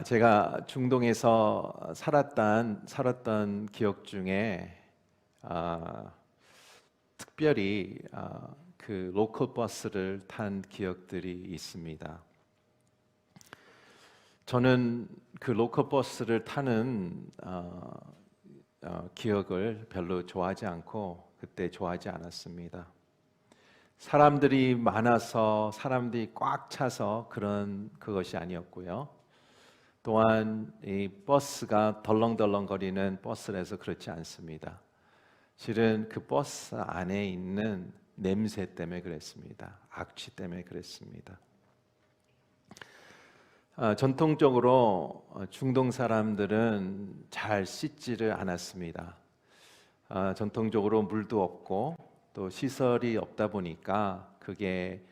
제가 중동에서 살았던 기억 중에 특별히 그 로컬 버스를 탄 기억들이 있습니다. 저는 그 로컬 버스를 타는 기억을 별로 좋아하지 않고 그때 좋아하지 않았습니다. 사람들이 많아서 사람들이 꽉 차서 그것이 아니었고요. 또한 이 버스가 덜렁덜렁거리는 버스라서 그렇지 않습니다. 실은 그 버스 안에 있는 냄새 때문에 그랬습니다. 악취 때문에 그랬습니다. 전통적으로 중동 사람들은 잘 씻지를 않았습니다. 전통적으로 물도 없고 또 시설이 없다 보니까 그게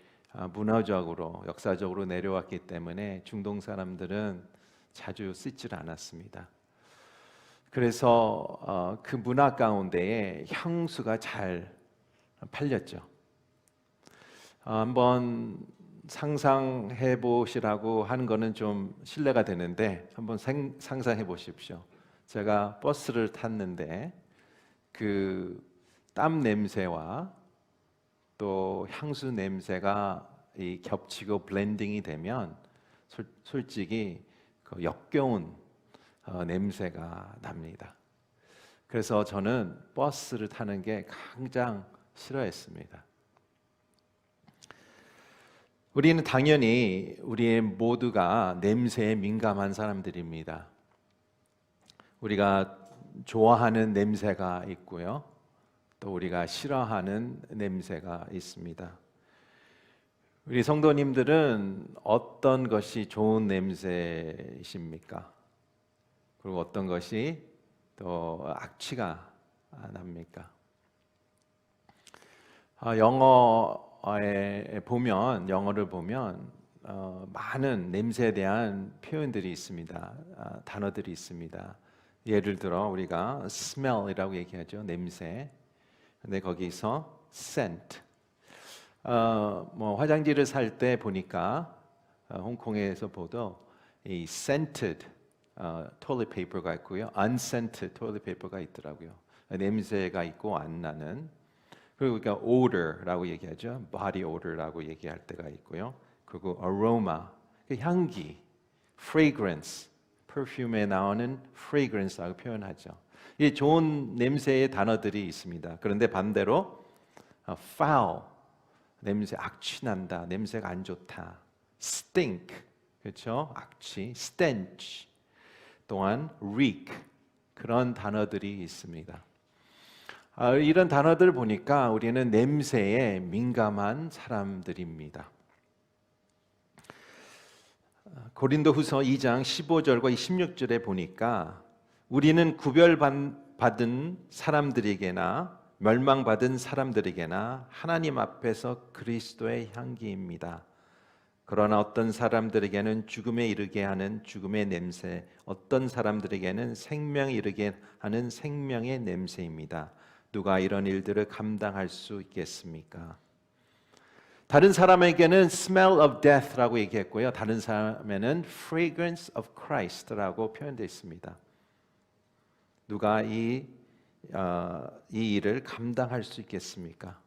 문화적으로 역사적으로 내려왔기 때문에 중동 사람들은 자주 씻지를 않았습니다. 그래서 그 문화 가운데에 향수가 잘 팔렸죠. 한번 상상해 보시라고 하는 거는 좀 신뢰가 되는데 한번 상상해 보십시오. 제가 버스를 탔는데 그 땀 냄새와 또 향수 냄새가 겹치고 블렌딩이 되면 솔직히 그 역겨운 냄새가 납니다. 그래서 저는 버스를 타는 게 가장 싫어했습니다. 우리는 당연히 우리 모두가 냄새에 민감한 사람들입니다. 우리가 좋아하는 냄새가 있고요. 또 우리가 싫어하는 냄새가 있습니다. 우리 성도님들은 어떤 것이 좋은 냄새이십니까? 그리고 어떤 것이 또 악취가 납니까? 영어를 보면 많은 냄새에 대한 표현들이 있습니다. 단어들이 있습니다. 예를 들어 우리가 smell이라고 얘기하죠. 냄새. 근데 거기서 scent. 화장지를 살 때 보니까 홍콩에서 보도 이 scented toilet paper가 있고요, unscented toilet paper가 있더라고요. 냄새가 있고 안 나는. 그리고 그러니까 odor라고 얘기하죠. body odor라고 얘기할 때가 있고요. 그리고 aroma, 향기, fragrance, perfume에 나오는 fragrance라고 표현하죠. 이 좋은 냄새의 단어들이 있습니다. 그런데 반대로 foul, 냄새, 악취 난다, 냄새가 안 좋다. stink, 그렇죠? 악취. stench, 또한 reek, 그런 단어들이 있습니다. 이런 단어들을 보니까 우리는 냄새에 민감한 사람들입니다. 고린도후서 2장 15절과 16절에 보니까 우리는 구별받은 사람들에게나 멸망받은 사람들에게나 하나님 앞에서 그리스도의 향기입니다. 그러나 어떤 사람들에게는 죽음에 이르게 하는 죽음의 냄새, 어떤 사람들에게는 생명에 이르게 하는 생명의 냄새입니다. 누가 이런 일들을 감당할 수 있겠습니까? 다른 사람에게는 smell of death라고 얘기했고요. 다른 사람에는 fragrance of Christ라고 표현되어 있습니다. 누가 이 일을 감당할 수 있겠습니까?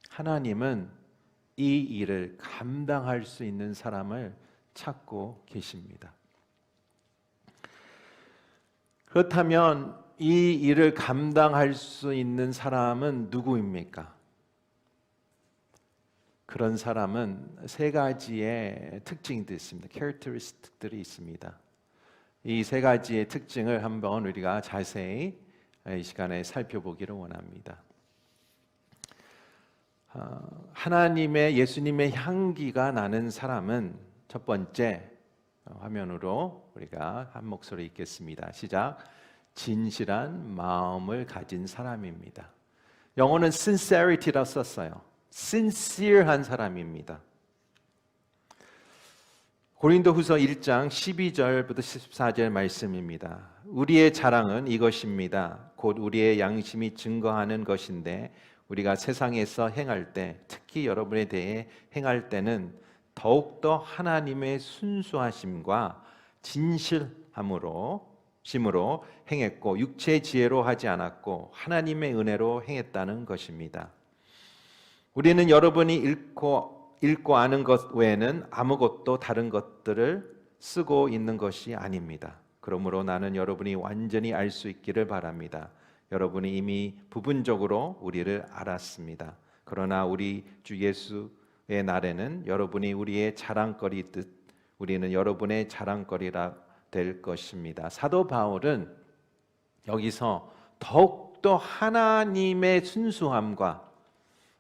하나님은 이 일을 감당할 수 있는 사람을 찾고 계십니다. 그렇다면 이 일을 감당할 수 있는 사람은 누구입니까? 그런 사람은 세 가지의 특징들이 있습니다. characteristic들이 있습니다. 이 세 가지의 특징을 한번 우리가 자세히 이 시간에 살펴보기를 원합니다. 하나님의 예수님의 향기가 나는 사람은 첫 번째, 화면으로 우리가 한 목소리 읽겠습니다. 시작. 진실한 마음을 가진 사람입니다. 영어는 sincerity라고 썼어요. sincere한 사람입니다. 고린도후서 1장 12절부터 14절 말씀입니다. 우리의 자랑은 이것입니다. 곧 우리의 양심이 증거하는 것인데 우리가 세상에서 행할 때, 특히 여러분에 대해 행할 때는 더욱더 하나님의 순수하심과 심으로 행했고 육체의 지혜로 하지 않았고 하나님의 은혜로 행했다는 것입니다. 우리는 여러분이 읽고 아는 것 외에는 아무것도 다른 것들을 쓰고 있는 것이 아닙니다. 그러므로 나는 여러분이 완전히 알 수 있기를 바랍니다. 여러분이 이미 부분적으로 우리를 알았습니다. 그러나 우리 주 예수의 날에는 여러분이 우리의 자랑거리듯 우리는 여러분의 자랑거리라 될 것입니다. 사도 바울은 여기서 더욱더 하나님의 순수함과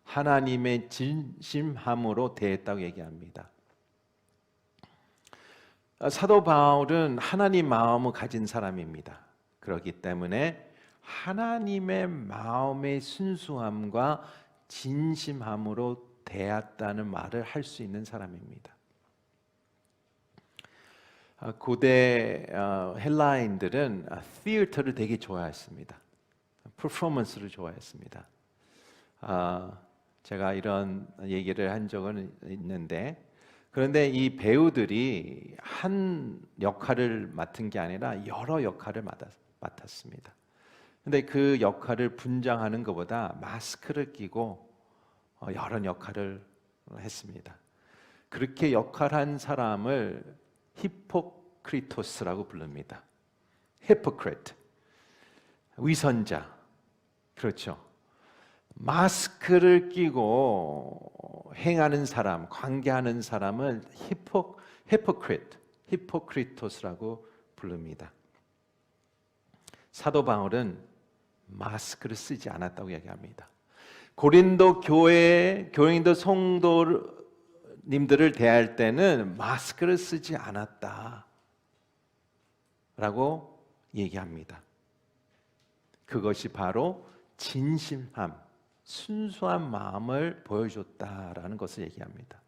하나님의 진심함으로 대했다고 얘기합니다. 사도 바울은 하나님 마음을 가진 사람입니다. 그렇기 때문에 하나님의 마음의 순수함과 진심함으로 대했다는 말을 할 수 있는 사람입니다. 고대 헬라인들은 티어터를 되게 좋아했습니다. 퍼포먼스를 좋아했습니다. 제가 이런 얘기를 한 적은 있는데, 그런데 이 배우들이 한 역할을 맡은 게 아니라 여러 역할을 맡았습니다. 근데 그 역할을 분장하는 것보다 마스크를 끼고 여러 역할을 했습니다. 그렇게 역할한 사람을 히포크리토스라고 부릅니다. 히포크리트, 위선자. 그렇죠. 마스크를 끼고 행하는 사람, 관계하는 사람을 히포크리토스라고 부릅니다. 사도 바울은 마스크를 쓰지 않았다고 얘기합니다. 고린도 교인도 성도님들을 대할 때는 마스크를 쓰지 않았다라고 얘기합니다. 그것이 바로 진심함, 순수한 마음을 보여줬다라는 것을 얘기합니다.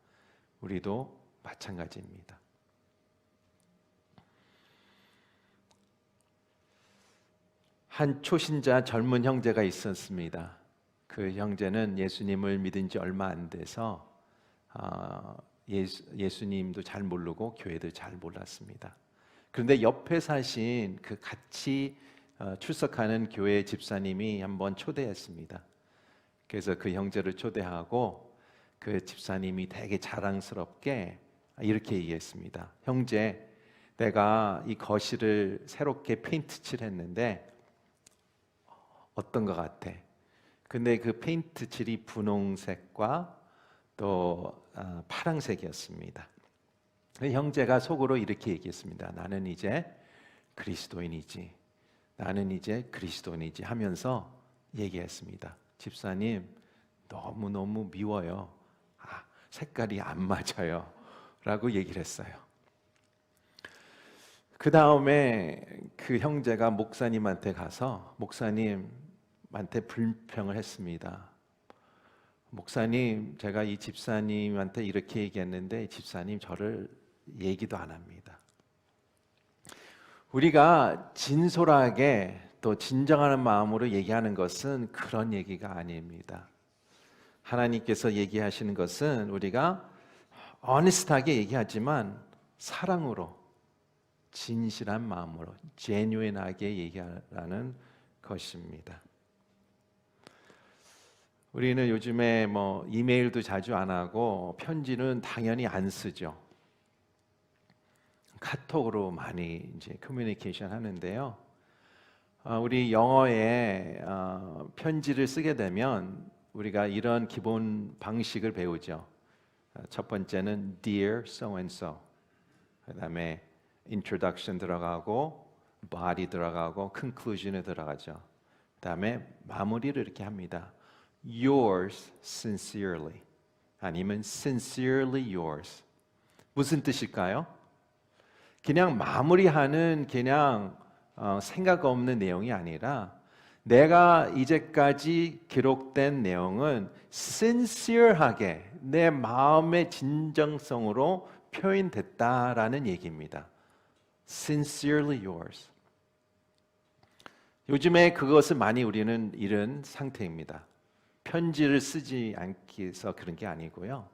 우리도 마찬가지입니다. 한 초신자 젊은 형제가 있었습니다. 그 형제는 예수님을 믿은 지 얼마 안 돼서 예수님도 잘 모르고 교회도 잘 몰랐습니다. 그런데 옆에 사신 그 같이 출석하는 교회 집사님이 한번 초대했습니다. 그래서 그 형제를 초대하고 그 집사님이 되게 자랑스럽게 이렇게 얘기했습니다. 형제, 내가 이 거실을 새롭게 페인트 칠했는데 어떤 것 같아? 근데 그 페인트 칠이 분홍색과 또 파랑색이었습니다. 형제가 속으로 이렇게 얘기했습니다. 나는 이제 그리스도인이지. 나는 이제 그리스도인이지 하면서 얘기했습니다. 집사님, 너무너무 미워요. 색깔이 안 맞아요. 라고 얘기를 했어요. 그 다음에 그 형제가 목사님한테 가서 목사님한테 불평을 했습니다. 목사님, 제가 이 집사님한테 이렇게 얘기했는데 집사님 저를 얘기도 안 합니다. 우리가 진솔하게 또 진정하는 마음으로 얘기하는 것은 그런 얘기가 아닙니다. 하나님께서 얘기하시는 것은 우리가 honest하게 얘기하지만 사랑으로, 진실한 마음으로, genuine하게 얘기하라는 것입니다. 우리는 요즘에 이메일도 자주 안 하고 편지는 당연히 안 쓰죠. 카톡으로 많이 이제 커뮤니케이션 하는데요. 우리 영어에 편지를 쓰게 되면 우리가 이런 기본 방식을 배우죠. 첫 번째는 Dear so and so. 그다음에 introduction 들어가고 body 들어가고 conclusion에 들어가죠. 그다음에 마무리를 이렇게 합니다. Yours sincerely. 아니면 sincerely yours. 무슨 뜻일까요? 그냥 마무리하는 그냥 생각 없는 내용이 아니라 내가 이제까지 기록된 내용은 sincere하게 내 마음의 진정성으로 표현됐다라는 얘기입니다. Sincerely yours. 요즘에 그것을 많이 우리는 잃은 상태입니다. 편지를 쓰지 않기 위해서 그런 게 아니고요.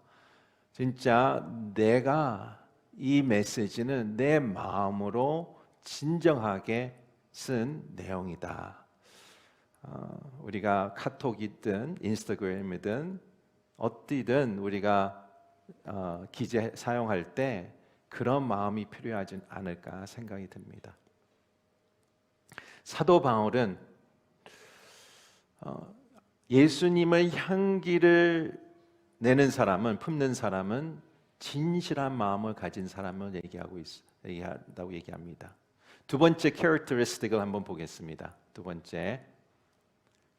진짜 내가 이 메시지는 내 마음으로 진정하게 쓴 내용이다. 우리가 카톡이든 인스타그램이든 어디든 우리가 기재 사용할 때 그런 마음이 필요하지 않을까 생각이 듭니다. 사도 바울은 예수님의 향기를 내는 사람은, 품는 사람은 진실한 마음을 가진 사람을 얘기한다고 얘기합니다. 두 번째 캐릭터리스틱을 한번 보겠습니다. 두 번째,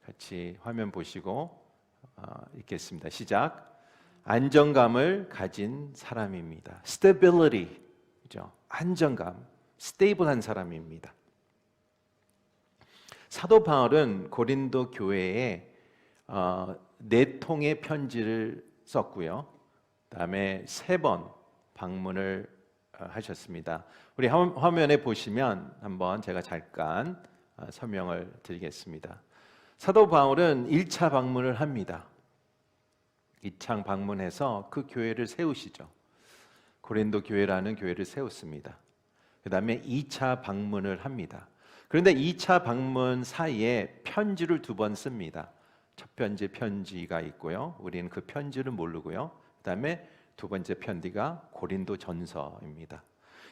같이 화면 보시고 읽겠습니다. 시작. 안정감을 가진 사람입니다. stability, 그죠? 안정감, 스테이블한 사람입니다. 사도 바울은 고린도 교회에 4통의 편지를 썼고요. 그다음에 3번 방문을 하셨습니다. 우리 화면에 보시면 한번 제가 잠깐 설명을 드리겠습니다. 사도 바울은 1차 방문을 합니다. 2차 방문해서 그 교회를 세우시죠. 고린도 교회라는 교회를 세웠습니다. 그 다음에 2차 방문을 합니다. 그런데 2차 방문 사이에 편지를 2번 씁니다. 첫 번째 편지가 있고요. 우리는 그 편지를 모르고요. 그 다음에 두 번째 편지가 고린도 전서입니다.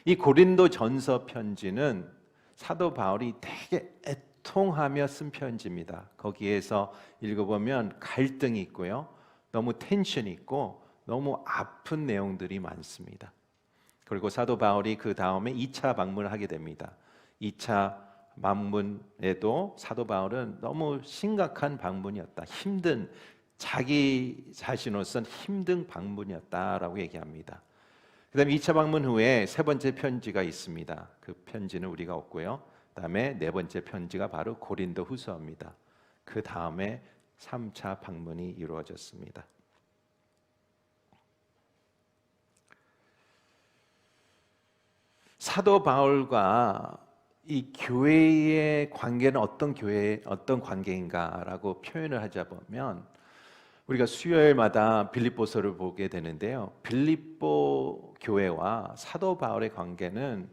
이 고린도 전서 편지는 사도 바울이 되게 애통하며 쓴 편지입니다. 거기에서 읽어보면 갈등이 있고요. 너무 텐션이 있고 너무 아픈 내용들이 많습니다. 그리고 사도 바울이 그 다음에 2차 방문을 하게 됩니다. 2차 방문에도 사도 바울은 너무 심각한 방문이었다. 힘든, 자기 자신으로서는 힘든 방문이었다라고 얘기합니다. 그 다음에 2차 방문 후에 3번째 편지가 있습니다. 그 편지는 우리가 없고요. 그 다음에 4번째 편지가 바로 고린도 후서입니다. 그 다음에 3차 방문이 이루어졌습니다. 사도 바울과 이 교회의 관계는 어떤 관계인가라고 표현을 하자 보면 우리가 수요일마다 빌립보서를 보게 되는데요. 빌립보 교회와 사도 바울의 관계는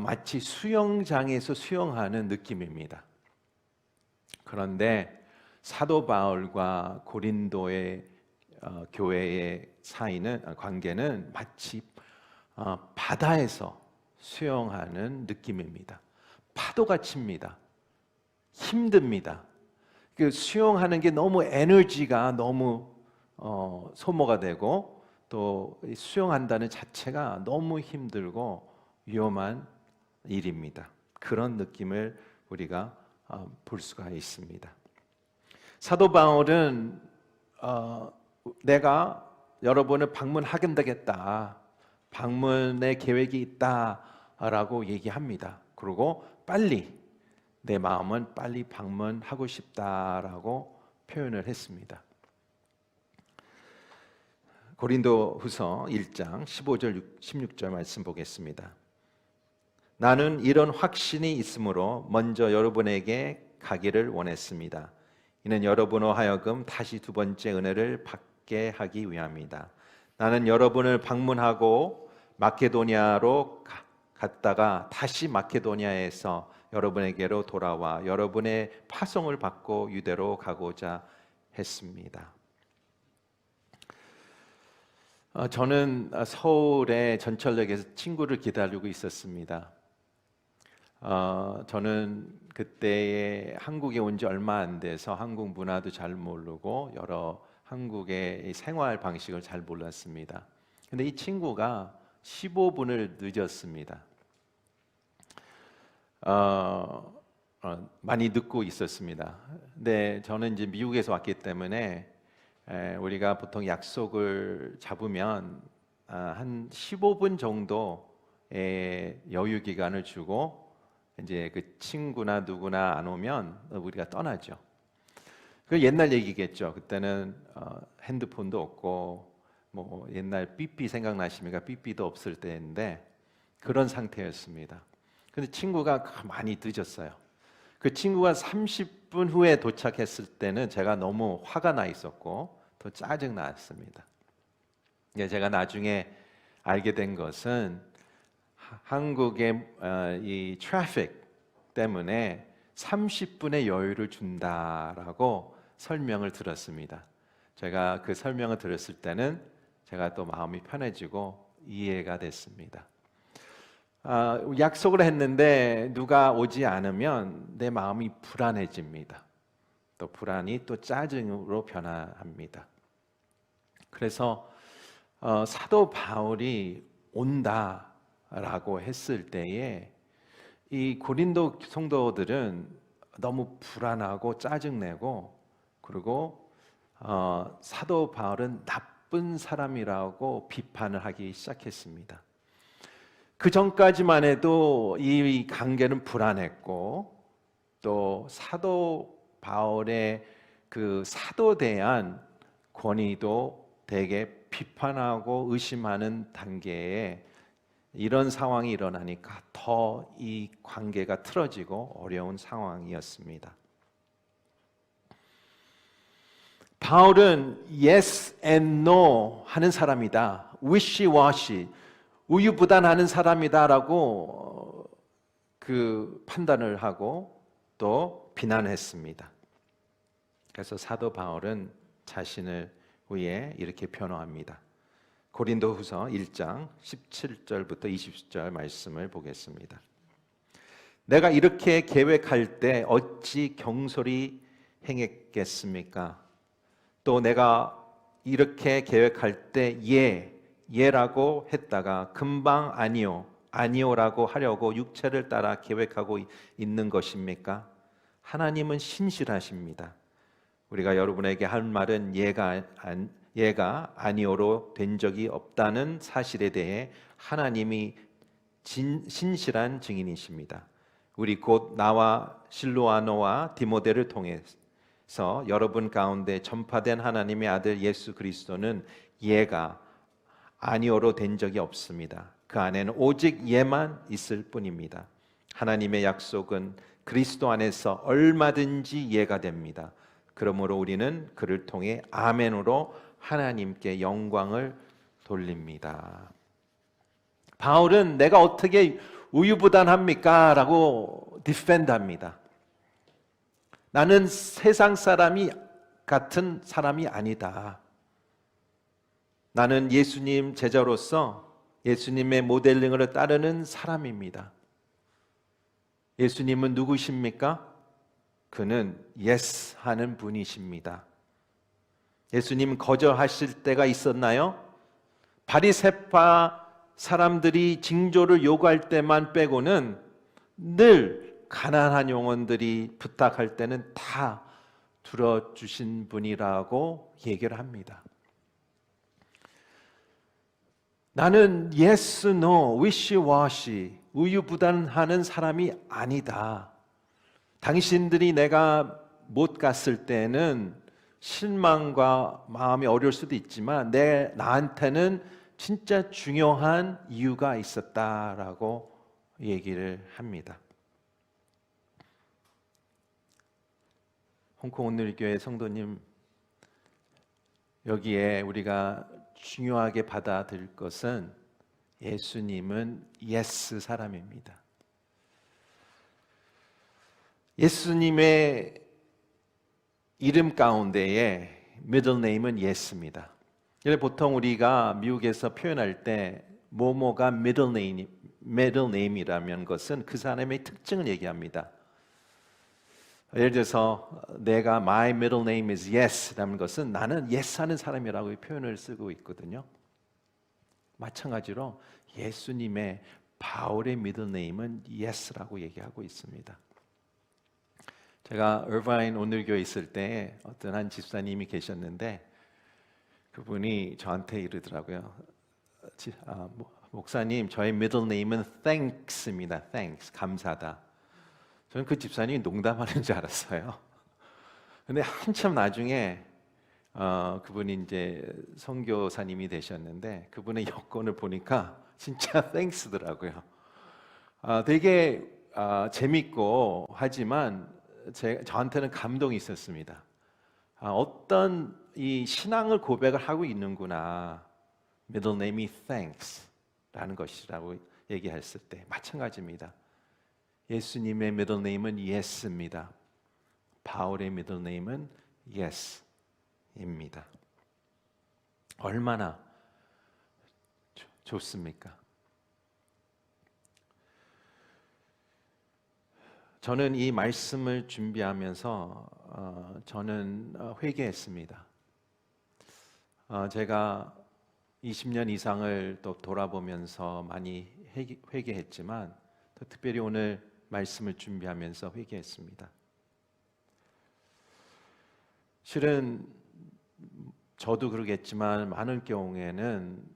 마치 수영장에서 수영하는 느낌입니다. 그런데 사도 바울과 고린도의 교회의 관계는 마치 바다에서 수영하는 느낌입니다. 파도가 칩니다. 힘듭니다. 그 수영하는 게 너무 에너지가 너무 소모가 되고 또 수영한다는 자체가 너무 힘들고 위험한 일입니다. 그런 느낌을 우리가 볼 수가 있습니다. 사도 바울은 내가 여러분을 방문하게 되겠다. 방문의 계획이 있다라고 얘기합니다. 그리고 빨리 내 마음은 빨리 방문하고 싶다라고 표현을 했습니다. 고린도후서 1장 15절 16절 말씀 보겠습니다. 나는 이런 확신이 있으므로 먼저 여러분에게 가기를 원했습니다. 이는 여러분으로 하여금 다시 2번째 은혜를 받게 하기 위함이다. 나는 여러분을 방문하고 마케도니아로 갔다가 다시 마케도니아에서 여러분에게로 돌아와 여러분의 파송을 받고 유대로 가고자 했습니다. 저는 서울의 전철역에서 친구를 기다리고 있었습니다. 저는 그때 한국에 온 지 얼마 안 돼서 한국 문화도 잘 모르고 여러 한국의 생활 방식을 잘 몰랐습니다. 근데 이 친구가 15분을 늦었습니다. 많이 늦고 있었습니다. 근데 저는 이제 미국에서 왔기 때문에 우리가 보통 약속을 잡으면 한 15분 정도의 여유 기간을 주고 이제 그 친구나 누구나 안 오면 우리가 떠나죠. 그 옛날 얘기겠죠. 그때는 핸드폰도 없고 뭐 옛날 삐삐 생각나십니까? 삐삐도 없을 때인데 그런 상태였습니다. 근데 친구가 많이 늦었어요. 그 친구가 30분 후에 도착했을 때는 제가 너무 화가 나 있었고 더 짜증 났습니다. 제가 나중에 알게 된 것은 한국의 이 트래픽 때문에 30분의 여유를 준다라고 설명을 들었습니다. 제가 그 설명을 들었을 때는 제가 또 마음이 편해지고 이해가 됐습니다. 약속을 했는데 누가 오지 않으면 내 마음이 불안해집니다. 또 불안이 또 짜증으로 변화합니다. 그래서 사도 바울이 온다라고 했을 때에 이 고린도 성도들은 너무 불안하고 짜증내고, 그리고 사도 바울은 나쁜 사람이라고 비판을 하기 시작했습니다. 그 전까지만 해도 이 관계는 불안했고, 또 사도 바울의 그 사도대한 권위도 되게 비판하고 의심하는 단계에 이런 상황이 일어나니까 더 이 관계가 틀어지고 어려운 상황이었습니다. 바울은 yes and no 하는 사람이다, wishy-washy, 우유부단하는 사람이다라고 그 판단을 하고 또 비난했습니다. 그래서 사도 바울은 자신을 위해 이렇게 변호합니다. 고린도후서 1장 17절부터 20절 말씀을 보겠습니다. 내가 이렇게 계획할 때 어찌 경솔히 행했겠습니까? 또 내가 이렇게 계획할 때 예라고 했다가 금방 아니오라고 하려고 육체를 따라 계획하고 있는 것입니까? 하나님은 신실하십니다. 우리가 여러분에게 할 말은 예가 아니오로 된 적이 없다는 사실에 대해 하나님이 신실한 증인이십니다. 우리 곧 나와 실로아노와 디모데를 통해서 여러분 가운데 전파된 하나님의 아들 예수 그리스도는 예가 아니오로 된 적이 없습니다. 그 안에는 오직 예만 있을 뿐입니다. 하나님의 약속은 그리스도 안에서 얼마든지 예가 됩니다. 그러므로 우리는 그를 통해 아멘으로 하나님께 영광을 돌립니다. 바울은 내가 어떻게 우유부단합니까? 라고 디펜드합니다. 나는 세상 사람이 같은 사람이 아니다. 나는 예수님 제자로서 예수님의 모델링을 따르는 사람입니다. 예수님은 누구십니까? 그는 yes 하는 분이십니다. 예수님 거절하실 때가 있었나요? 바리새파 사람들이 징조를 요구할 때만 빼고는 늘 가난한 영혼들이 부탁할 때는 다 들어주신 분이라고 얘기를 합니다. 나는 yes, no, wishy-washy, 우유부단하는 사람이 아니다. 당신들이 내가 못 갔을 때는 실망과 마음이 어려울 수도 있지만 나한테는 진짜 중요한 이유가 있었다라고 얘기를 합니다. 홍콩 온누리교회 성도님, 여기에 우리가 중요하게 받아들일 것은 예수님은 예스 사람입니다. 예수님의 이름 가운데에 middle name은 예스입니다. 보통 우리가 미국에서 표현할 때 뭐뭐가 middle name이라면 것은 그 사람의 특징을 얘기합니다. 예를 들어서 내가 my middle name is yes라는 것은 나는 yes 하는 사람이라고 표현을 쓰고 있거든요. 마찬가지로 예수님의 바울의 middle name은 yes라고 얘기하고 있습니다. 제가 얼바인 온누리교회 있을 때 어떤 한 집사님이 계셨는데 그분이 저한테 이러더라고요. 목사님, 저의 middle name은 thanks입니다. thanks, 감사다. 저는 그 집사님이 농담하는 줄 알았어요. 근데 한참 나중에 그분이 이제 선교사님이 되셨는데 그분의 여권을 보니까 진짜 thanks더라고요. 되게 재밌고 하지만 저한테는 감동이 있었습니다. 어떤 이 신앙을 고백을 하고 있는구나. middle name이 thanks. 라는 것이라고 얘기했을 때 마찬가지입니다. 예수님의 middle name은 Yes입니다. 바울의 middle name은 Yes입니다. 얼마나 좋습니까? 저는 이 말씀을 준비하면서 저는 회개했습니다. 제가 20년 이상을 또 돌아보면서 많이 회개했지만 또 특별히 오늘 말씀을 준비하면서 회개했습니다. 실은 저도 그러겠지만 많은 경우에는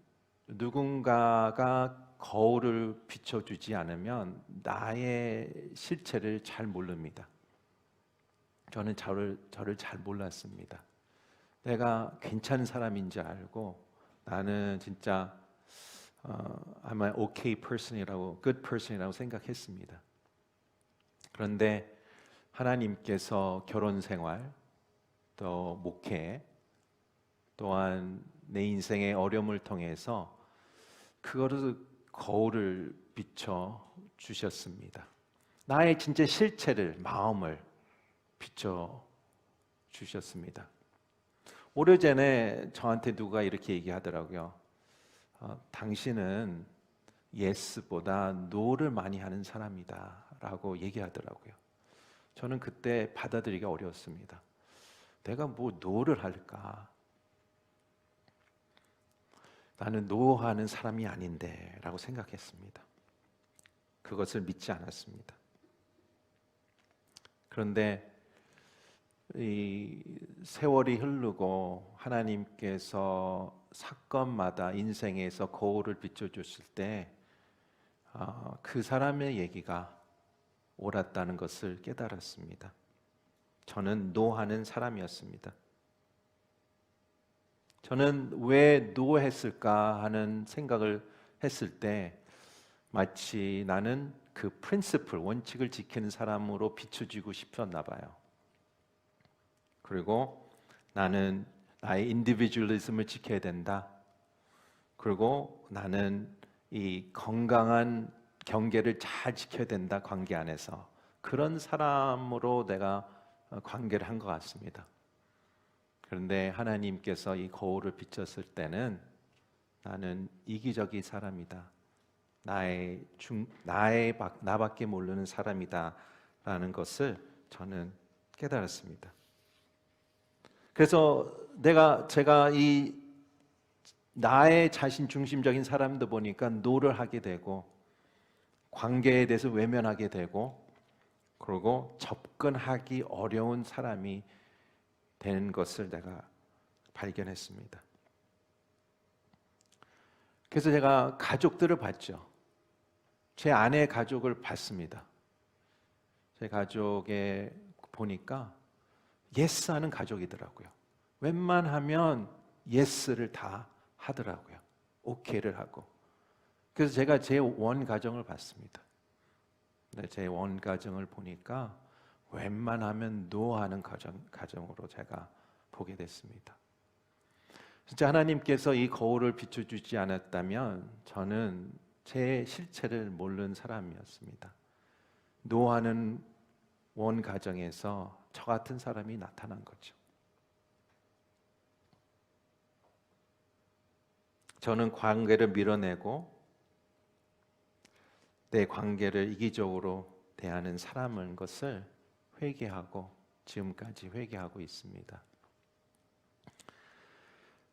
누군가가 거울을 비춰주지 않으면 나의 실체를 잘 모릅니다. 저는 저를 잘 몰랐습니다. 내가 괜찮은 사람인지 알고 나는 진짜 I'm an okay person이라고, good person이라고 생각했습니다. 그런데 하나님께서 결혼 생활, 또 목회, 또한 내 인생의 어려움을 통해서 그거를 거울을 비춰 주셨습니다. 나의 진짜 실체를, 마음을 비춰 주셨습니다. 오래전에 저한테 누가 이렇게 얘기하더라고요. 당신은 yes보다 no를 많이 하는 사람이다 라고 얘기하더라고요. 저는 그때 받아들이기가 어려웠습니다. 내가 뭐 no를 할까? 나는 no 하는 사람이 아닌데 라고 생각했습니다. 그것을 믿지 않았습니다. 그런데 이 세월이 흐르고 하나님께서 사건마다 인생에서 거울을 비춰주실 때 그 사람의 얘기가 옳았다는 것을 깨달았습니다. 저는 노하는 사람이었습니다. 저는 왜 노했을까 하는 생각을 했을 때 마치 나는 그 프린시플, 원칙을 지키는 사람으로 비춰지고 싶었나 봐요. 그리고 나는 나의 인디비주얼리즘을 지켜야 된다. 그리고 나는 이 건강한 경계를 잘 지켜야 된다. 관계 안에서. 그런 사람으로 내가 관계를 한 것 같습니다. 그런데 하나님께서 이 거울을 비쳤을 때는 나는 이기적인 사람이다. 나밖에 모르는 사람이다라는 것을 저는 깨달았습니다. 그래서 제가 이 나의 자신 중심적인 사람도 보니까 노를 하게 되고 관계에 대해서 외면하게 되고 그리고 접근하기 어려운 사람이 되는 것을 내가 발견했습니다. 그래서 제가 가족들을 봤죠. 제 아내 가족을 봤습니다. 제 가족에 보니까 예스 하는 가족이더라고요. 웬만하면 예스를 다 하더라고요. 오케이를 하고. 그래서 제가 제 원 가정을 봤습니다. 제 원 가정을 보니까 웬만하면 노 하는 가정으로 제가 보게 됐습니다. 진짜 하나님께서 이 거울을 비춰주지 않았다면 저는 제 실체를 모르는 사람이었습니다. 노 하는 원 가정에서 저 같은 사람이 나타난 거죠. 저는 관계를 밀어내고 내 관계를 이기적으로 대하는 사람인 것을 회개하고 지금까지 회개하고 있습니다.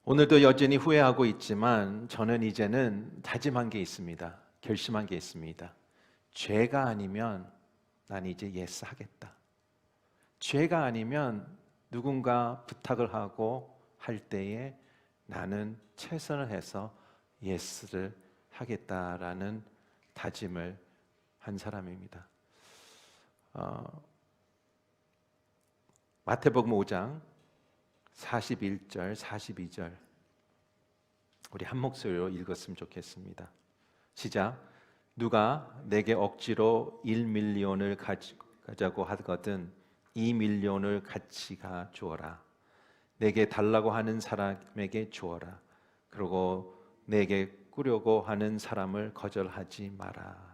오늘도 여전히 후회하고 있지만 저는 이제는 다짐한 게 있습니다. 결심한 게 있습니다. 죄가 아니면 난 이제 예스 하겠다. 죄가 아니면 누군가 부탁을 하고 할 때에 나는 최선을 해서 예스를 하겠다라는 다짐을 한 사람입니다. 마태복음 5장 41절, 42절 우리 한 목소리로 읽었으면 좋겠습니다. 시작. 누가 내게 억지로 1밀리온을 가자고 하거든 2밀리온을 같이 주어라. 내게 달라고 하는 사람에게 주어라. 그리고 내게 꾸려고 하는 사람을 거절하지 마라.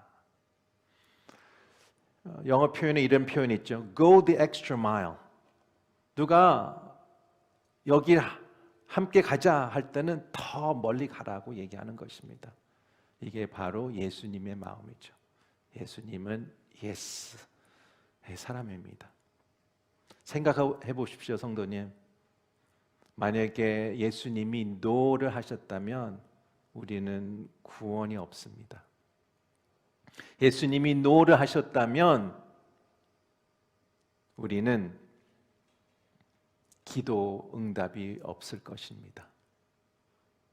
영어 표현에 이런 표현이 있죠. Go the extra mile. 누가 여기 함께 가자 할 때는 더 멀리 가라고 얘기하는 것입니다. 이게 바로 예수님의 마음이죠. 예수님은 예스의 사람입니다. 생각해 보십시오, 성도님. 만약에 예수님이 노를 하셨다면 우리는 구원이 없습니다. 예수님이 노를 하셨다면 우리는 기도 응답이 없을 것입니다.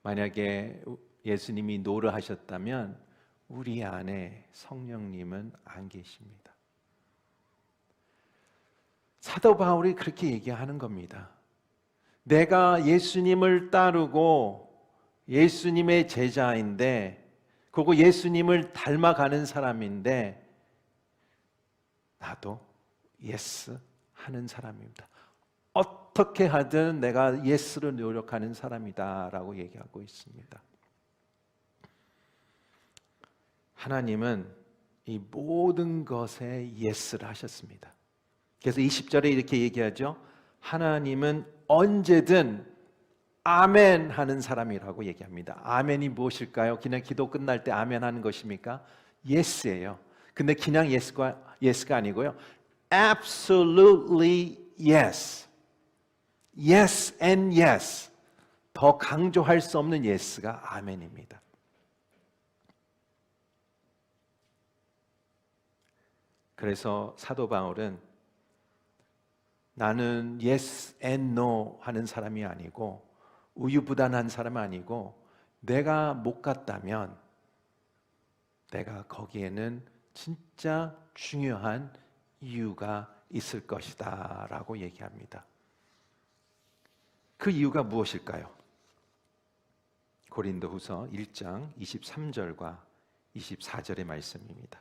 만약에 예수님이 노를 하셨다면 우리 안에 성령님은 안 계십니다. 사도 바울이 그렇게 얘기하는 겁니다. 내가 예수님을 따르고 예수님의 제자인데, 그리고 예수님을 닮아가는 사람인데 나도 예스 하는 사람입니다. 어떻게 하든 내가 예스로 노력하는 사람이다 라고 얘기하고 있습니다. 하나님은 이 모든 것에 예스를 하셨습니다. 그래서 20절에 이렇게 얘기하죠. 하나님은 언제든 아멘 하는 사람이라고 얘기합니다. 아멘이 무엇일까요? 그냥 기도 끝날 때 아멘 하는 것입니까? 예스예요. 근데 그냥 예스가 아니고요. Absolutely yes. Yes and yes. 더 강조할 수 없는 예스가 아멘입니다. 그래서 사도 바울은 나는 yes and no 하는 사람이 아니고 우유부단한 사람이 아니고 내가 못 갔다면 내가 거기에는 진짜 중요한 이유가 있을 것이다 라고 얘기합니다. 그 이유가 무엇일까요? 고린도후서 1장 23절과 24절의 말씀입니다.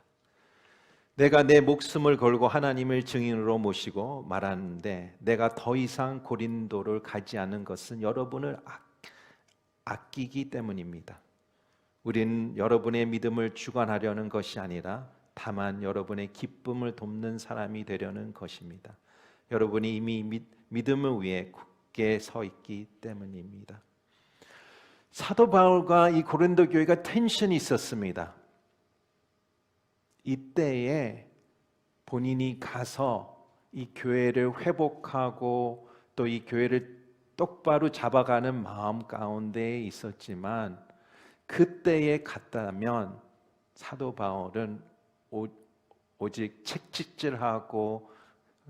내가 내 목숨을 걸고 하나님을 증인으로 모시고 말하는데 내가 더 이상 고린도를 가지 않은 것은 여러분을 아끼기 때문입니다. 우리는 여러분의 믿음을 주관하려는 것이 아니라 다만 여러분의 기쁨을 돕는 사람이 되려는 것입니다. 여러분이 이미 믿음을 위해 굳게 서 있기 때문입니다. 사도 바울과 이 고린도 교회가 텐션이 있었습니다. 이때에 본인이 가서 이 교회를 회복하고 또 이 교회를 똑바로 잡아가는 마음 가운데 있었지만 그때에 갔다면 사도 바울은 오직 채찍질하고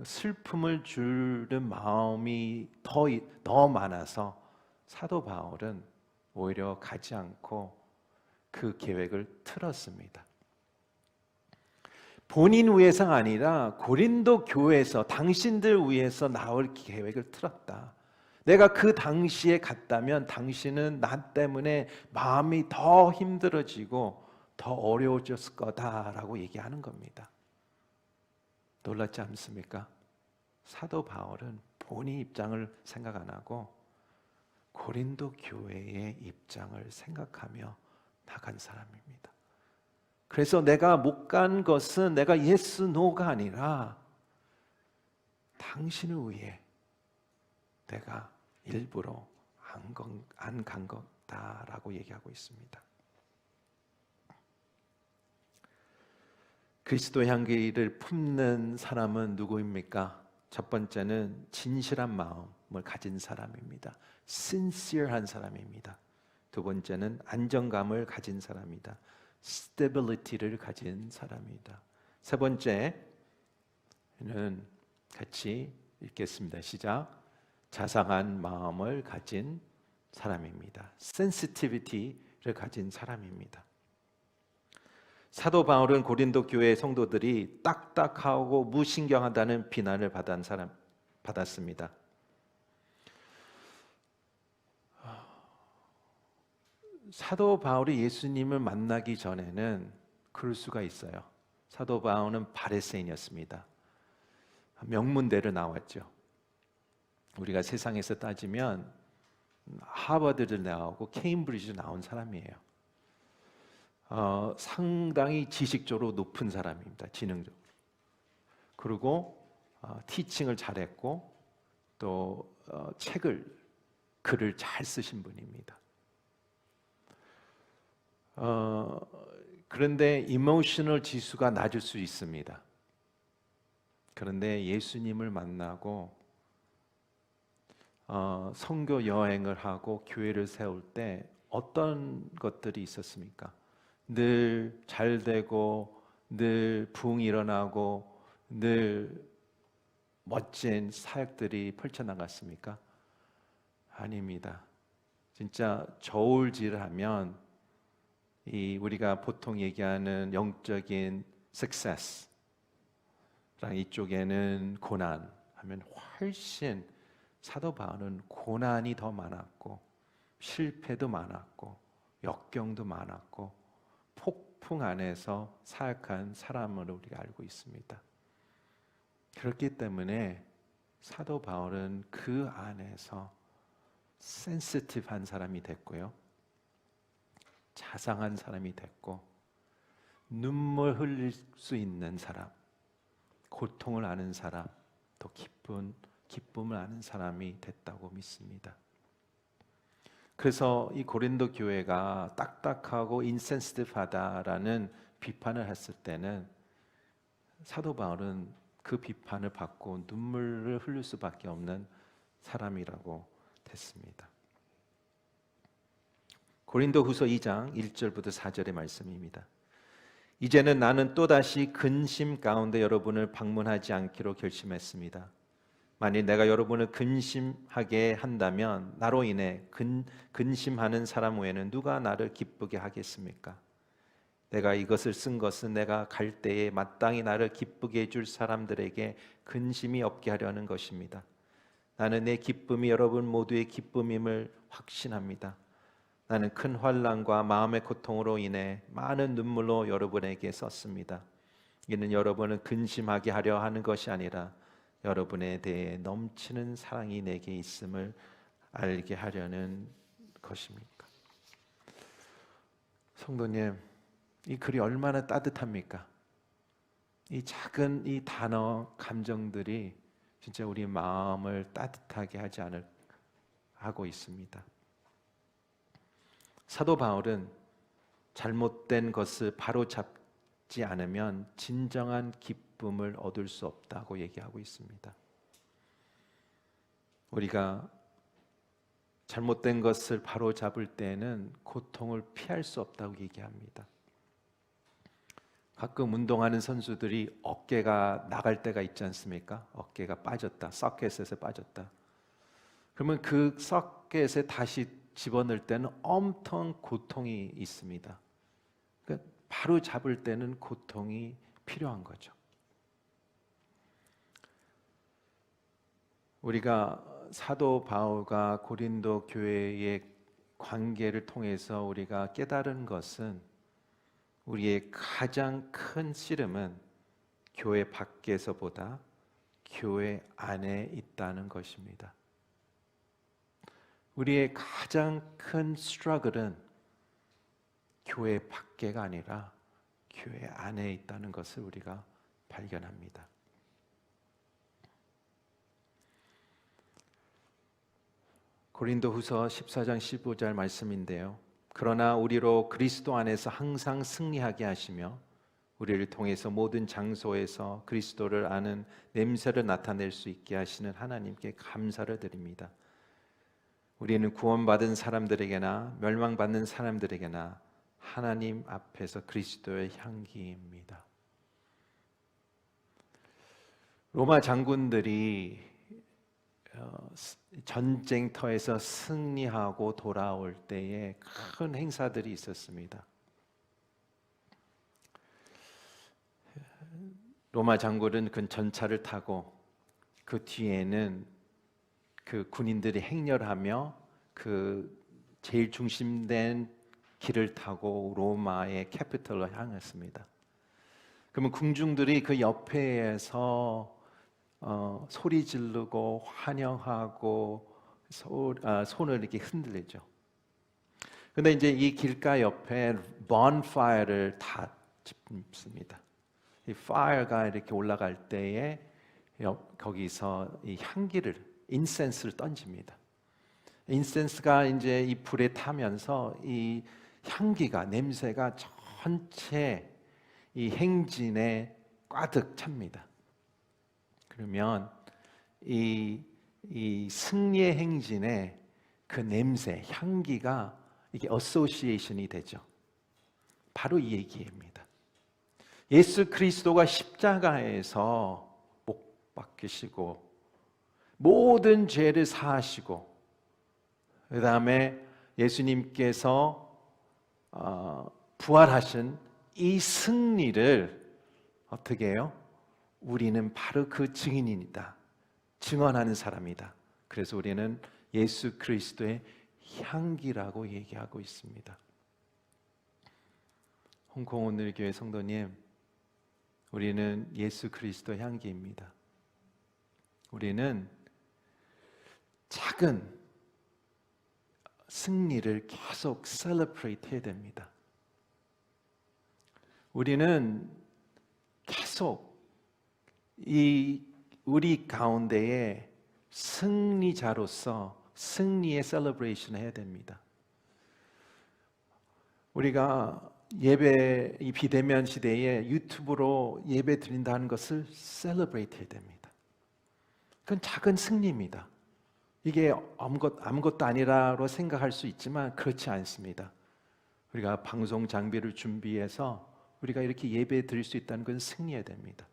슬픔을 주는 마음이 더 많아서 사도 바울은 오히려 가지 않고 그 계획을 틀었습니다. 본인 위해서가 아니라 고린도 교회에서 당신들 위해서 나올 계획을 틀었다. 내가 그 당시에 갔다면 당신은 나 때문에 마음이 더 힘들어지고 더 어려워졌을 거다라고 얘기하는 겁니다. 놀랍지 않습니까? 사도 바울은 본인 입장을 생각 안 하고 고린도 교회의 입장을 생각하며 나간 사람입니다. 그래서 내가 못 간 것은 내가 예스 노가 아니라 당신을 위해 내가 일부러 안 간 거다라고 얘기하고 있습니다. 그리스도 향기를 품는 사람은 누구입니까? 첫 번째는 진실한 마음을 가진 사람입니다. sincere한 사람입니다. 두 번째는 안정감을 가진 사람이다. stability를 가진 사람이다. 세 번째는 같이 읽겠습니다. 시작. 자상한 마음을 가진 사람입니다. sensitivity를 가진 사람입니다. 사도 바울은 고린도 교회 성도들이 딱딱하고 무신경하다는 비난을 받았습니다. 사도 바울이 예수님을 만나기 전에는 그럴 수가 있어요. 사도 바울은 바리새인이었습니다. 명문대로 나왔죠. 우리가 세상에서 따지면 하버드를 나오고 케임브리지 나온 사람이에요. 상당히 지식적으로 높은 사람입니다. 지능적으로. 그리고 티칭을 잘했고 또 글을 잘 쓰신 분입니다. 그런데 이모셔널 지수가 낮을 수 있습니다. 그런데 예수님을 만나고 선교 여행을 하고 교회를 세울 때 어떤 것들이 있었습니까? 늘 잘되고 늘 부흥이 일어나고 늘 멋진 사역들이 펼쳐나갔습니까? 아닙니다. 진짜 저울질하면 우리가 보통 얘기하는 영적인 success 랑 이쪽에는 고난 하면 훨씬 사도 바울은 고난이 더 많았고 실패도 많았고 역경도 많았고 폭풍 안에서 사역한 사람으로 우리가 알고 있습니다. 그렇기 때문에 사도 바울은 그 안에서 센시티브한 사람이 됐고요. 자상한 사람이 됐고 눈물 흘릴 수 있는 사람, 고통을 아는 사람, 또 기쁨을 아는 사람이 됐다고 믿습니다. 그래서 이 고린도 교회가 딱딱하고 인센시티브하다라는 비판을 했을 때는 사도 바울은 그 비판을 받고 눈물을 흘릴 수밖에 없는 사람이라고 됐습니다. 고린도후서 2장 1절부터 4절의 말씀입니다. 이제는 나는 또다시 근심 가운데 여러분을 방문하지 않기로 결심했습니다. 만일 내가 여러분을 근심하게 한다면 나로 인해 근심하는 사람 외에는 누가 나를 기쁘게 하겠습니까? 내가 이것을 쓴 것은 내가 갈 때에 마땅히 나를 기쁘게 해줄 사람들에게 근심이 없게 하려는 것입니다. 나는 내 기쁨이 여러분 모두의 기쁨임을 확신합니다. 나는 큰 환난과 마음의 고통으로 인해 많은 눈물로 여러분에게 썼습니다. 이는 여러분을 근심하게 하려 하는 것이 아니라 여러분에 대해 넘치는 사랑이 내게 있음을 알게 하려는 것입니까? 성도님, 이 글이 얼마나 따뜻합니까? 이 작은 이 단어, 감정들이 진짜 우리 마음을 따뜻하게 하고 있습니다. 사도 바울은 잘못된 것을 바로잡지 않으면 진정한 기쁨을 얻을 수 없다고 얘기하고 있습니다. 우리가 잘못된 것을 바로잡을 때는 고통을 피할 수 없다고 얘기합니다. 가끔 운동하는 선수들이 어깨가 나갈 때가 있지 않습니까? 어깨가 빠졌다, 서킷에서 빠졌다. 그러면 그 서킷에 다시 집어넣을 때는 엄청 고통이 있습니다. 그러니까 바로 잡을 때는 고통이 필요한 거죠. 우리가 사도 바울과 고린도 교회의 관계를 통해서 우리가 깨달은 것은 우리의 가장 큰 씨름은 교회 밖에서보다 교회 안에 있다는 것입니다. 우리의 가장 큰 스트러글은 교회 밖에가 아니라 교회 안에 있다는 것을 우리가 발견합니다. 고린도후서 14장 15절 말씀인데요. 그러나 우리로 그리스도 안에서 항상 승리하게 하시며 우리를 통해서 모든 장소에서 그리스도를 아는 냄새를 나타낼 수 있게 하시는 하나님께 감사를 드립니다. 우리는 구원받은 사람들에게나 멸망받는 사람들에게나 하나님 앞에서 그리스도의 향기입니다. 로마 장군들이 전쟁터에서 승리하고 돌아올 때에 큰 행사들이 있었습니다. 로마 장군은 그 전차를 타고 그 뒤에는 그 군인들이 행렬하며 그 제일 중심된 길을 타고 로마의 캐피털로 향했습니다. 그러면 궁중들이 그 옆에서 소리 지르고 환영하고 손을 이렇게 흔들리죠. 근데 이제 이 길가 옆에 bonfire를 다 짚습니다. 이 fire가 이렇게 올라갈 때에 거기서 이 향기를, 인센스를 던집니다. 인센스가 이제 이 불에 타면서 이 향기가, 냄새가 전체 이 행진에 꽉득 찹니다. 그러면 이 승리의 행진에 그 냄새, 향기가 이게 어소시에이션이 되죠. 바로 이 얘기입니다. 예수 그리스도가 십자가에서 못 박히시고 모든 죄를 사하시고 그 다음에 예수님께서 부활하신 이 승리를 어떻게 해요? 우리는 바로 그 증인이다. 증언하는 사람이다. 그래서 우리는 예수 그리스도의 향기라고 얘기하고 있습니다. 홍콩 오늘교회 성도님, 우리는 예수 그리스도 향기입니다. 우리는 작은 승리를 계속 셀러브레이트 해야 됩니다. 우리는 계속 우리 가운데에 승리자로서 승리의 셀러브레이션을 해야 됩니다. 우리가 예배, 이 비대면 시대에 유튜브로 예배 드린다는 것을 셀러브레이트 해야 됩니다. 그건 작은 승리입니다. 이게 아무것도 아니라고 생각할 수 있지만 그렇지 않습니다. 우리가 방송 장비를 준비해서 우리가 이렇게 예배 드릴 수 있다는 건 승리해야 됩니다.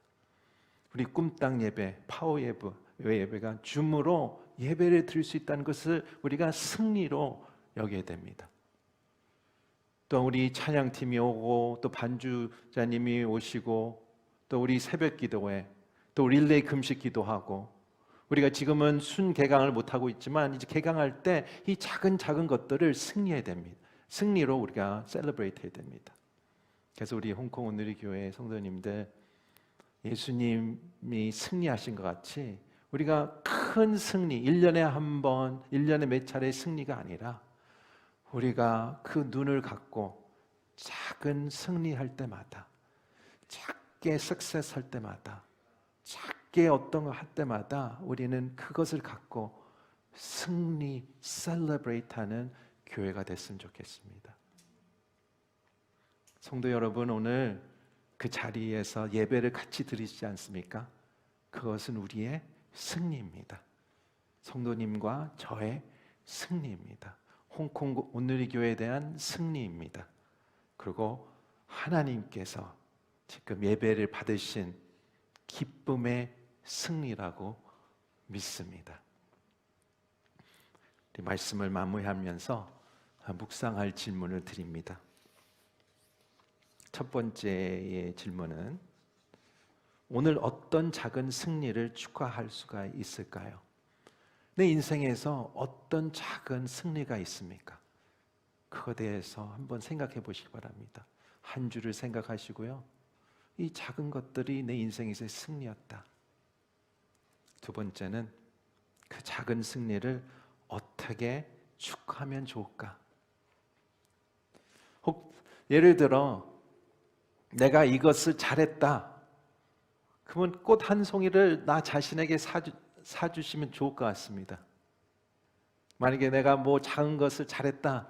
우리 꿈땅 예배, 파워 예배가 줌으로 예배를 드릴 수 있다는 것을 우리가 승리로 여겨야 됩니다. 또 우리 찬양팀이 오고 또 반주자님이 오시고 또 우리 새벽 기도회 또 릴레이 금식 기도하고 우리가 지금은 순 개강을 못하고 있지만 이제 개강할 때 이 작은 것들을 승리해야 됩니다. 승리로 우리가 셀러브레이트 해야 됩니다. 그래서 우리 홍콩 오늘의 교회 성도님들, 예수님이 승리하신 것 같이 우리가 큰 승리, 1년에 한 번, 1년에 몇 차례의 승리가 아니라 우리가 그 눈을 갖고 작은 승리할 때마다, 작게 석세스 할 때마다, 작게 어떤 거 할 때마다 우리는 그것을 갖고 승리, 셀러브레이트 하는 교회가 됐으면 좋겠습니다. 성도 여러분, 오늘 그 자리에서 예배를 같이 드리지 않습니까? 그것은 우리의 승리입니다. 성도님과 저의 승리입니다. 홍콩 오늘의 교회에 대한 승리입니다. 그리고 하나님께서 지금 예배를 받으신 기쁨의 승리라고 믿습니다. 우리 말씀을 마무리하면서 묵상할 질문을 드립니다. 첫 번째의 질문은 오늘 어떤 작은 승리를 축하할 수가 있을까요? 내 인생에서 어떤 작은 승리가 있습니까? 그거에 대해서 한번 생각해 보시기 바랍니다. 한 주를 생각하시고요. 이 작은 것들이 내 인생에서의 승리였다. 두 번째는 그 작은 승리를 어떻게 축하하면 좋을까? 혹 예를 들어 내가 이것을 잘했다. 그러면 꽃 한 송이를 나 자신에게 사주시면 좋을 것 같습니다. 만약에 내가 뭐 작은 것을 잘했다.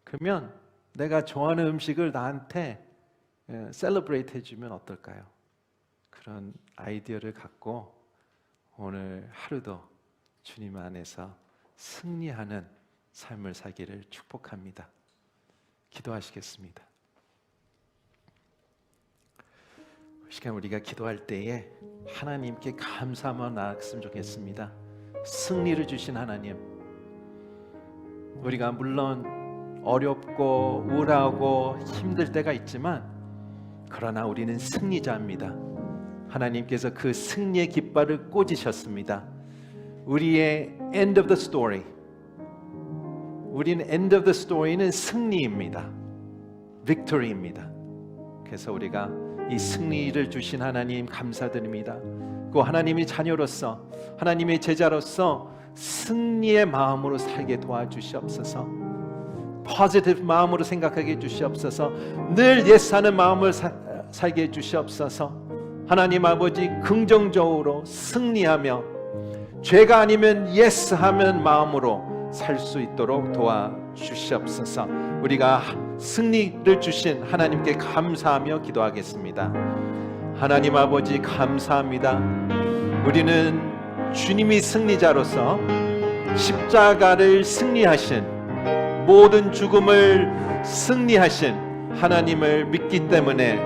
그러면 내가 좋아하는 음식을 나한테 셀러브레이트 해주면 어떨까요? 그런 아이디어를 갖고 오늘 하루도 주님 안에서 승리하는 삶을 살기를 축복합니다. 기도하시겠습니다. 이 시간 우리가 기도할 때에 하나님께 감사만 나갔으면 좋겠습니다. 승리를 주신 하나님, 우리가 물론 어렵고 우울하고 힘들 때가 있지만 그러나 우리는 승리자입니다. 하나님께서 그 승리의 깃발을 꽂으셨습니다. 우리의 end of the story, 우리는 end of the story는 승리입니다. victory입니다. 그래서 우리가 이 승리를 주신 하나님 감사드립니다. 그 하나님의 자녀로서, 하나님의 제자로서 승리의 마음으로 살게 도와주시옵소서. 포지티브 마음으로 생각하게 해주시옵소서. 늘 예스하는 마음을 살게 해주시옵소서. 하나님 아버지, 긍정적으로 승리하며 죄가 아니면 예스하면 마음으로 살 수 있도록 도와주시옵소서. 우리가 승리를 주신 하나님께 감사하며 기도하겠습니다. 하나님 아버지, 감사합니다. 우리는 주님이 승리자로서 십자가를 승리하신, 모든 죽음을 승리하신 하나님을 믿기 때문에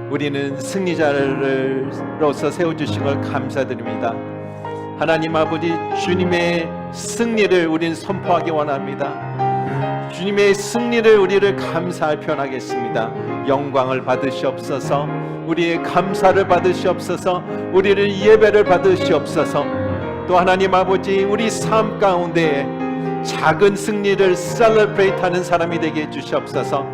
우리는 승리자로서 세워주신 걸 감사드립니다. 하나님 아버지, 주님의 승리를 우리는 선포하기 원합니다. 주님의 승리를 우리를 감사할 표현하겠습니다. 영광을 받으시옵소서. 우리의 감사를 받으시옵소서. 우리를 예배를 받으시옵소서. 또 하나님 아버지, 우리 삶 가운데 작은 승리를 셀러브레이트 하는 사람이 되게 해주시옵소서.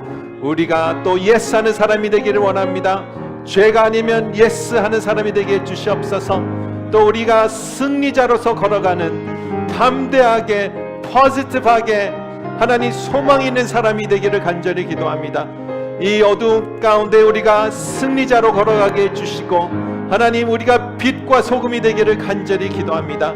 우리가 또 예스 하는 사람이 되기를 원합니다. 죄가 아니면 예스 하는 사람이 되게 해주시옵소서. 또 우리가 승리자로서 걸어가는 담대하게 포지티브하게 하나님 소망이 있는 사람이 되기를 간절히 기도합니다. 이 어두운 가운데 우리가 승리자로 걸어가게 해주시고 하나님, 우리가 빛과 소금이 되기를 간절히 기도합니다.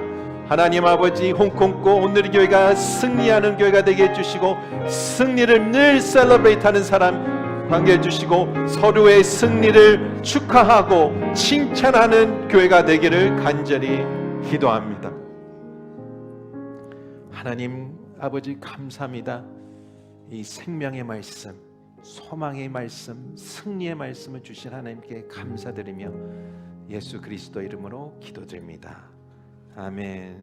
하나님 아버지, 홍콩고 오늘 교회가 승리하는 교회가 되게 해주시고 승리를 늘 셀러브레이트하는 사람 관계 해주시고 서로의 승리를 축하하고 칭찬하는 교회가 되기를 간절히 기도합니다. 하나님 아버지, 감사합니다. 이 생명의 말씀, 소망의 말씀, 승리의 말씀을 주신 하나님께 감사드리며 예수 그리스도 이름으로 기도드립니다. 아멘.